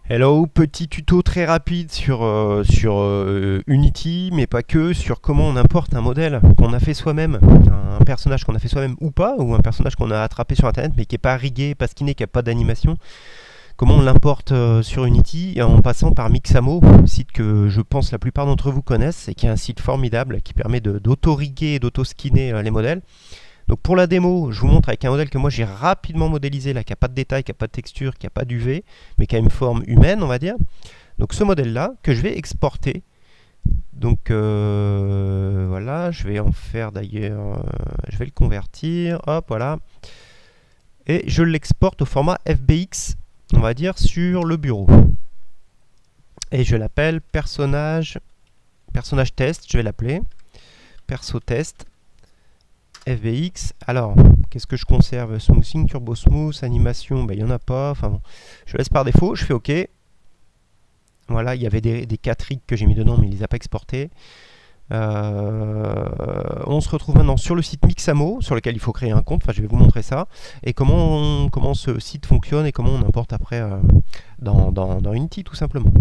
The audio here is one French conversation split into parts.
Hello, petit tuto très rapide sur Unity, mais pas que, sur comment on importe un modèle qu'on a fait soi-même, un personnage qu'on a fait soi-même ou pas, ou un personnage qu'on a attrapé sur internet mais qui n'est pas rigué, pas skinné, qui n'a pas d'animation. Comment on l'importe sur Unity en passant par Mixamo, site que je pense la plupart d'entre vous connaissent et qui est un site formidable qui permet d'auto-riguer et d'auto-skinner les modèles. Donc pour la démo, je vous montre avec un modèle que moi j'ai rapidement modélisé, là, qui n'a pas de détails, qui n'a pas de texture, qui n'a pas d'UV, mais qui a une forme humaine, on va dire. Donc ce modèle-là, que je vais exporter. Donc voilà, je vais en faire d'ailleurs, je vais le convertir, hop, voilà. Et je l'exporte au format FBX, on va dire, sur le bureau. Et je l'appelle personnage test, je vais l'appeler, perso test. FBX, alors qu'est-ce que je conserve? Smoothing, turbo smooth, animation, il n'y en a pas, enfin bon, je laisse par défaut, je fais OK. Voilà, il y avait des 4 rigs que j'ai mis dedans, mais il ne les a pas exportés. On se retrouve maintenant sur le site Mixamo, sur lequel il faut créer un compte, enfin je vais vous montrer ça, et comment ce site fonctionne et comment on importe après dans Unity tout simplement.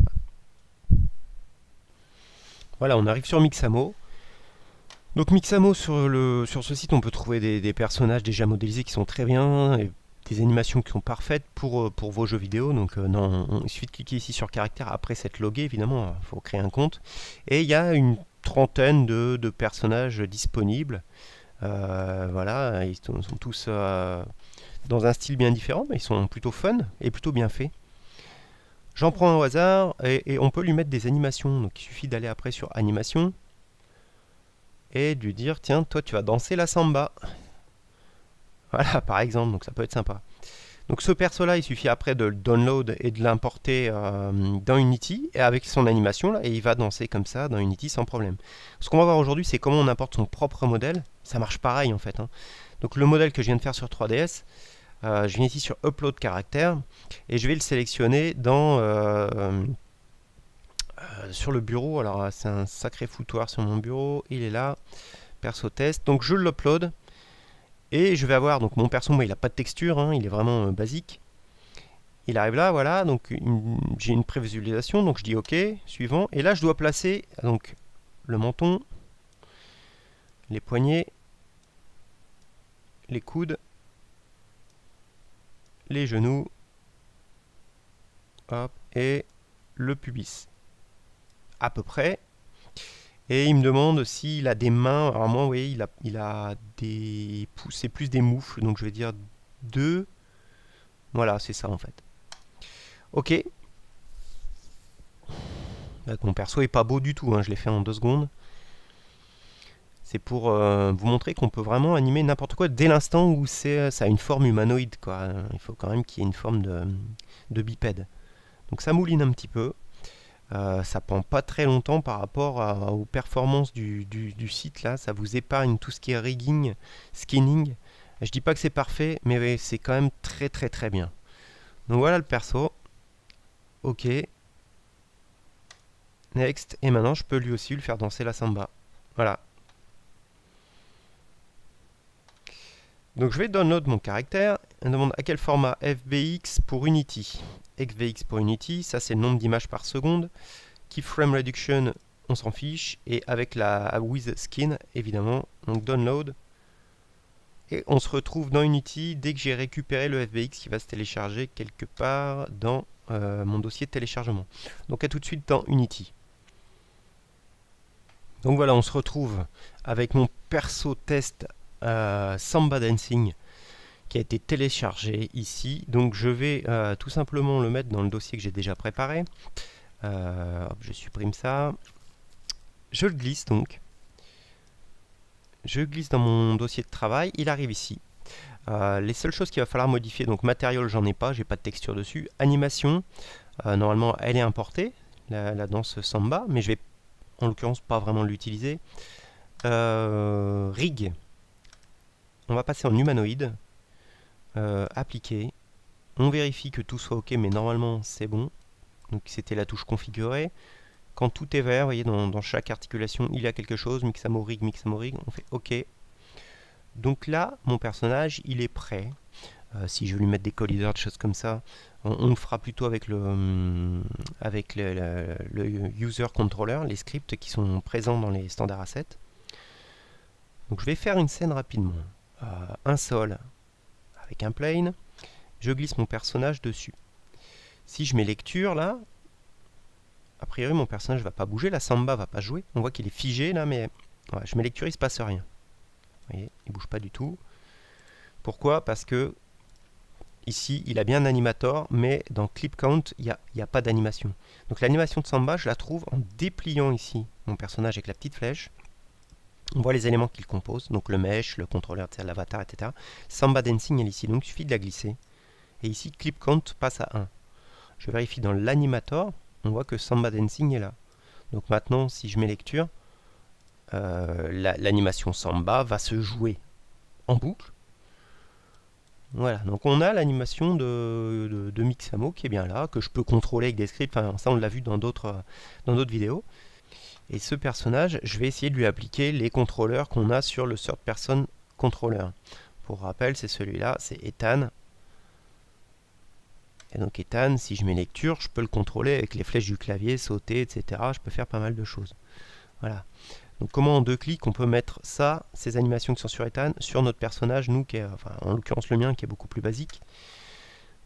Voilà, on arrive sur Mixamo. Donc Mixamo, sur ce site, on peut trouver des personnages déjà modélisés qui sont très bien, et des animations qui sont parfaites pour vos jeux vidéo. Donc il suffit de cliquer ici sur caractère, après s'être logué, évidemment, il faut créer un compte. Et il y a une trentaine de personnages disponibles. Voilà, ils sont tous dans un style bien différent, mais ils sont plutôt fun et plutôt bien faits. J'en prends un au hasard, et on peut lui mettre des animations. Donc il suffit d'aller après sur animation, et de lui dire tiens, toi tu vas danser la samba. Voilà, par exemple, donc ça peut être sympa. Donc ce perso là, il suffit après de le download et de l'importer dans Unity, et avec son animation là, et il va danser comme ça dans Unity sans problème. Ce qu'on va voir aujourd'hui, c'est comment on importe son propre modèle. Ça marche pareil en fait, hein. Donc le modèle que je viens de faire sur 3DS, je viens ici sur Upload caractère, et je vais le sélectionner sur le bureau. Alors c'est un sacré foutoir sur mon bureau, il est là, perso test, donc je l'upload. Et je vais avoir, donc mon perso, moi, il n'a pas de texture, hein, il est vraiment basique. Il arrive là, voilà, donc j'ai une prévisualisation, donc je dis OK, suivant. Et là, je dois placer donc le menton, les poignets, les coudes, les genoux, hop, et le pubis. À peu près. Et il me demande s'il a des mains. Alors moi, oui, il a des pouces, c'est plus des moufles, donc je vais dire 2. Voilà, c'est ça en fait. OK. Donc, mon perso est pas beau du tout, hein, je l'ai fait en 2 secondes. C'est pour vous montrer qu'on peut vraiment animer n'importe quoi dès l'instant où ça a une forme humanoïde, quoi. Il faut quand même qu'il y ait une forme de bipède. Donc ça mouline un petit peu. Ça prend pas très longtemps par rapport aux performances du site là. Ça vous épargne tout ce qui est rigging, skinning. Je dis pas que c'est parfait, mais c'est quand même très très très bien. Donc voilà le perso. OK. Next. Et maintenant je peux lui aussi le faire danser la samba. Voilà. Donc je vais download mon caractère. On demande à quel format? FBX pour Unity. XVX pour Unity, ça c'est le nombre d'images par seconde. Keyframe Reduction, on s'en fiche. Et avec la with skin, évidemment. Donc download. Et on se retrouve dans Unity dès que j'ai récupéré le FBX qui va se télécharger quelque part dans mon dossier de téléchargement. Donc à tout de suite dans Unity. Donc voilà, on se retrouve avec mon perso test Samba Dancing qui a été téléchargé ici. Donc je vais tout simplement le mettre dans le dossier que j'ai déjà préparé. Hop, je supprime ça. Je le glisse donc. Je glisse dans mon dossier de travail. Il arrive ici. Les seules choses qu'il va falloir modifier, donc matériel, j'en ai pas, j'ai pas de texture dessus. Animation, normalement elle est importée, la danse samba, mais je vais en l'occurrence pas vraiment l'utiliser. Rig, on va passer en humanoïde. Appliquer. On vérifie que tout soit OK, mais normalement c'est bon. Donc c'était la touche configurer. Quand tout est vert, vous voyez, dans chaque articulation, il y a quelque chose. Mixamo rig, on fait OK. Donc là, mon personnage, il est prêt. Si je veux lui mettre des colliders, des choses comme ça, On le fera plutôt avec le user controller, les scripts qui sont présents dans les standards assets. Donc je vais faire une scène rapidement. Un sol avec un plane. Je glisse mon personnage dessus. Si je mets lecture là, a priori mon personnage ne va pas bouger, la samba va pas jouer. On voit qu'il est figé là, mais ouais, je mets lecture, il se passe rien. Vous voyez, il bouge pas du tout. Pourquoi? Parce que ici, il a bien un animator, mais dans Clip Count, il n'y a pas d'animation. Donc l'animation de Samba, je la trouve en dépliant ici mon personnage avec la petite flèche. On voit les éléments qu'il compose, donc le mesh, le contrôleur, l'avatar, etc. Samba Dancing, elle est ici, donc il suffit de la glisser. Et ici, Clip Count passe à 1. Je vérifie dans l'animator, on voit que Samba Dancing est là. Donc maintenant, si je mets lecture, l'animation Samba va se jouer en boucle. Voilà, donc on a l'animation de Mixamo qui est bien là, que je peux contrôler avec des scripts, enfin, ça on l'a vu dans d'autres vidéos. Et ce personnage, je vais essayer de lui appliquer les contrôleurs qu'on a sur le third person controller. Pour rappel, c'est celui-là, c'est Ethan. Et donc Ethan, si je mets lecture, je peux le contrôler avec les flèches du clavier, sauter, etc. Je peux faire pas mal de choses. Voilà. Donc comment en 2 clics on peut mettre ça, ces animations qui sont sur Ethan, sur notre personnage, nous, qui est, enfin, en l'occurrence le mien, qui est beaucoup plus basique.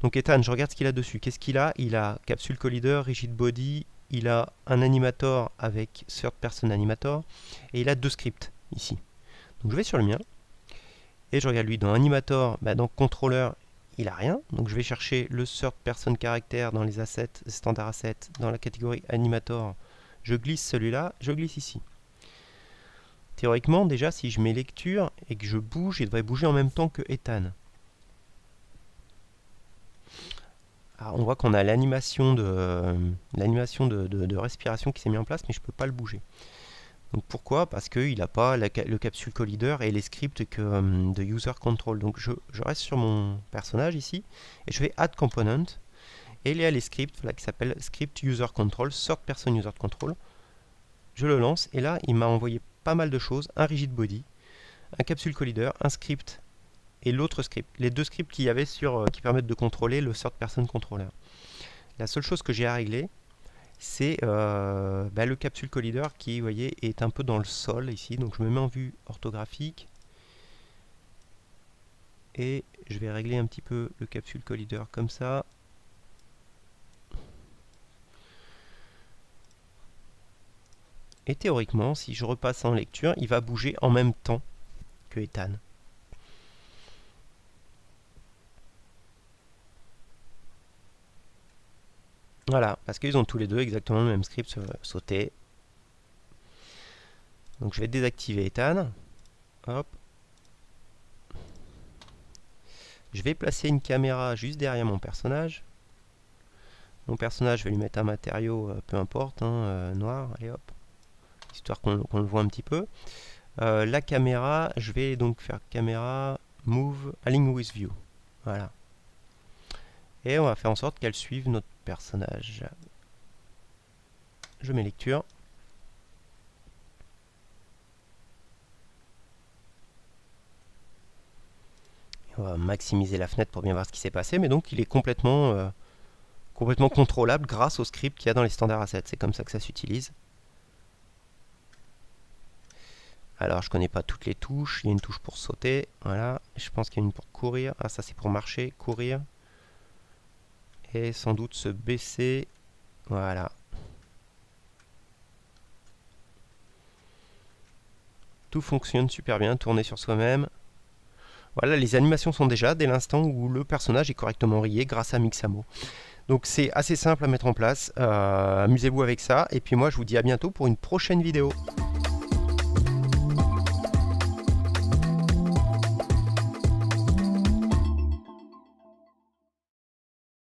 Donc Ethan, je regarde ce qu'il a dessus. Qu'est-ce qu'il a? Il a Capsule Collider, Rigid Body, il a un animator avec Third Person Animator, et il a 2 scripts ici. Donc je vais sur le mien, et je regarde lui dans Animator, dans Controller, il a rien. Donc je vais chercher le Third Person Character dans les assets, Standard Assets, dans la catégorie Animator. Je glisse celui-là, je glisse ici. Théoriquement, déjà, si je mets lecture et que je bouge, il devrait bouger en même temps que Ethan. Alors, on voit qu'on a l'animation de respiration qui s'est mise en place, mais je ne peux pas le bouger. Donc pourquoi? Parce qu'il n'a pas le capsule collider et les scripts de user control. Donc je reste sur mon personnage ici et je vais add component. Et il y a les scripts là, qui s'appellent script user control, third person user control. Je le lance et là il m'a envoyé pas mal de choses, un rigid body, un capsule collider, un script et l'autre script, les 2 scripts qu'il y avait qui permettent de contrôler le third person controller. La seule chose que j'ai à régler, c'est le capsule collider qui, vous voyez, est un peu dans le sol ici. Donc je me mets en vue orthographique et je vais régler un petit peu le capsule collider comme ça. Et théoriquement, si je repasse en lecture, il va bouger en même temps que Ethan. Voilà, parce qu'ils ont tous les deux exactement le même script sauter. Donc je vais désactiver Ethan. Hop. Je vais placer une caméra juste derrière mon personnage. Mon personnage, je vais lui mettre un matériau, peu importe, noir, allez hop. Histoire qu'on le voit un petit peu. La caméra, je vais donc faire caméra, move, align with view. Voilà. Et on va faire en sorte qu'elle suive notre personnage. Je mets lecture. Et on va maximiser la fenêtre pour bien voir ce qui s'est passé. Mais donc il est complètement contrôlable grâce au script qu'il y a dans les standards assets. C'est comme ça que ça s'utilise. Alors je connais pas toutes les touches. Il y a une touche pour sauter. Voilà. Je pense qu'il y a une pour courir. Ah, ça c'est pour marcher, courir. Et sans doute se baisser. Voilà. Tout fonctionne super bien, tourner sur soi-même. Voilà, les animations sont déjà dès l'instant où le personnage est correctement rié grâce à Mixamo. Donc c'est assez simple à mettre en place. Amusez-vous avec ça. Et puis moi je vous dis à bientôt pour une prochaine vidéo.